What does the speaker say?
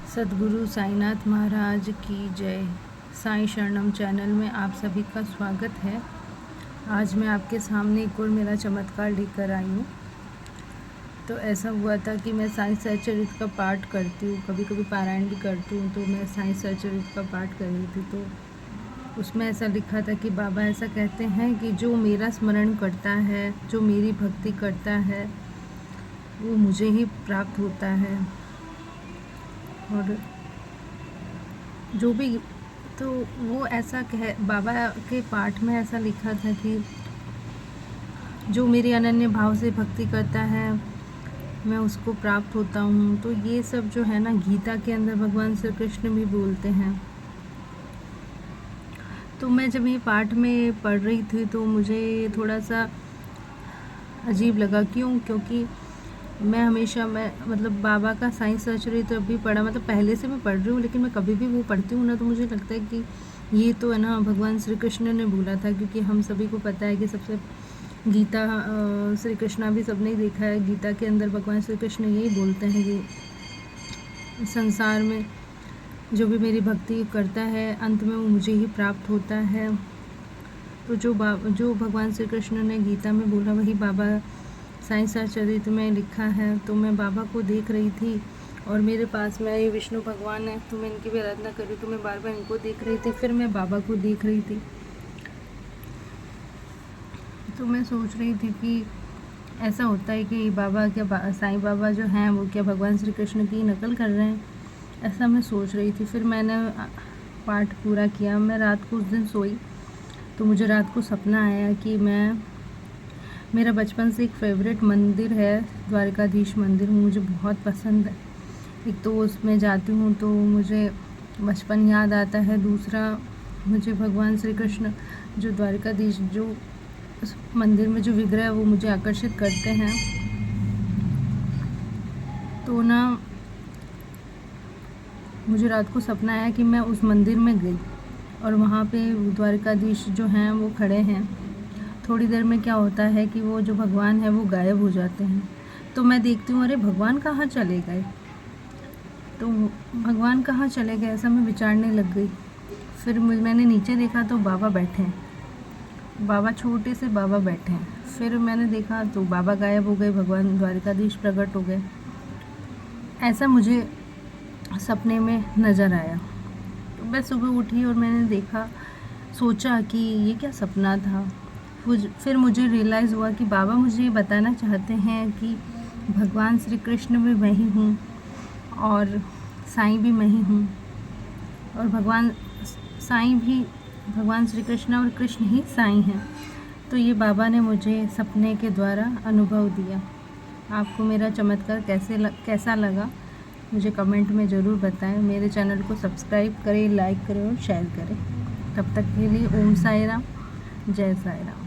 सद्गुरु साईनाथ महाराज की जय। साईं शरणम चैनल में आप सभी का स्वागत है। आज मैं आपके सामने एक और मेरा चमत्कार लेकर आई हूँ। तो ऐसा हुआ था कि मैं साईं सच्चरित्र का पाठ करती हूँ, कभी कभी पारायण भी करती हूँ। तो मैं साईं सच्चरित्र का पाठ कर रही थी, तो उसमें ऐसा लिखा था कि बाबा ऐसा कहते हैं कि जो मेरा स्मरण करता है, जो मेरी भक्ति करता है, वो मुझे ही प्राप्त होता है। और जो भी, तो वो ऐसा कह, बाबा के पाठ में ऐसा लिखा था कि जो मेरे अनन्य भाव से भक्ति करता है, मैं उसको प्राप्त होता हूँ। तो ये सब जो है ना, गीता के अंदर भगवान श्री कृष्ण भी बोलते हैं। तो मैं जब ये पाठ में पढ़ रही थी तो मुझे थोड़ा सा अजीब लगा। क्योंकि मैं हमेशा मतलब बाबा का साईं सच्चरित्र भी पढ़ा, मतलब पहले से मैं पढ़ रही हूँ, लेकिन मैं कभी भी वो पढ़ती हूँ ना, तो मुझे लगता है कि ये तो है ना भगवान श्री कृष्ण ने बोला था। क्योंकि हम सभी को पता है कि सबसे गीता, श्री कृष्णा भी सबने देखा है। गीता के अंदर भगवान श्री कृष्ण यही बोलते हैं कि संसार में जो भी मेरी भक्ति करता है, अंत में वो मुझे ही प्राप्त होता है। तो जो भगवान श्री कृष्ण ने गीता में बोला, वही बाबा साईं सच्चरित्र में लिखा है। तो मैं बाबा को देख रही थी और मेरे पास में ये विष्णु भगवान है, तो मैं इनकी भी आराधना कर रही, तो मैं बार बार इनको देख रही थी, फिर मैं बाबा को देख रही थी। तो मैं सोच रही थी कि ऐसा होता है कि बाबा क्या, साईं बाबा जो हैं वो क्या भगवान श्री कृष्ण की नकल कर रहे हैं, ऐसा मैं सोच रही थी। फिर मैंने पाठ पूरा किया। मैं रात को उस दिन सोई तो मुझे रात को सपना आया कि मेरा बचपन से एक फेवरेट मंदिर है, द्वारकाधीश मंदिर, मुझे बहुत पसंद है। एक तो उसमें जाती हूँ तो मुझे बचपन याद आता है, दूसरा मुझे भगवान श्री कृष्ण जो द्वारकाधीश, जो उस मंदिर में जो विग्रह है, वो मुझे आकर्षित करते हैं। तो ना मुझे रात को सपना आया कि मैं उस मंदिर में गई और वहाँ पे द्वारकाधीश जो हैं वो खड़े हैं। थोड़ी देर में क्या होता है कि वो जो भगवान है वो गायब हो जाते हैं। तो मैं देखती हूँ, अरे भगवान कहाँ चले गए, तो भगवान कहाँ चले गए, ऐसा मैं विचारने लग गई। फिर मैंने नीचे देखा तो बाबा बैठे हैं, बाबा छोटे से बाबा बैठे हैं। फिर मैंने देखा तो बाबा गायब हो गए, भगवान द्वारकाधीश प्रकट हो गए। ऐसा मुझे सपने में नज़र आया। तो मैं सुबह उठी और मैंने देखा, सोचा कि ये क्या सपना था। फिर मुझे रियलाइज़ हुआ कि बाबा मुझे ये बताना चाहते हैं कि भगवान श्री कृष्ण भी मैं ही हूँ और साईं भी मैं ही हूँ, और भगवान साईं भी भगवान श्री कृष्ण और कृष्ण ही साईं हैं। तो ये बाबा ने मुझे सपने के द्वारा अनुभव दिया। आपको मेरा चमत्कार कैसा लगा मुझे कमेंट में ज़रूर बताएं। मेरे चैनल को सब्सक्राइब करें, लाइक करें और शेयर करें। तब तक के लिए ओम साई राम, जय साई राम।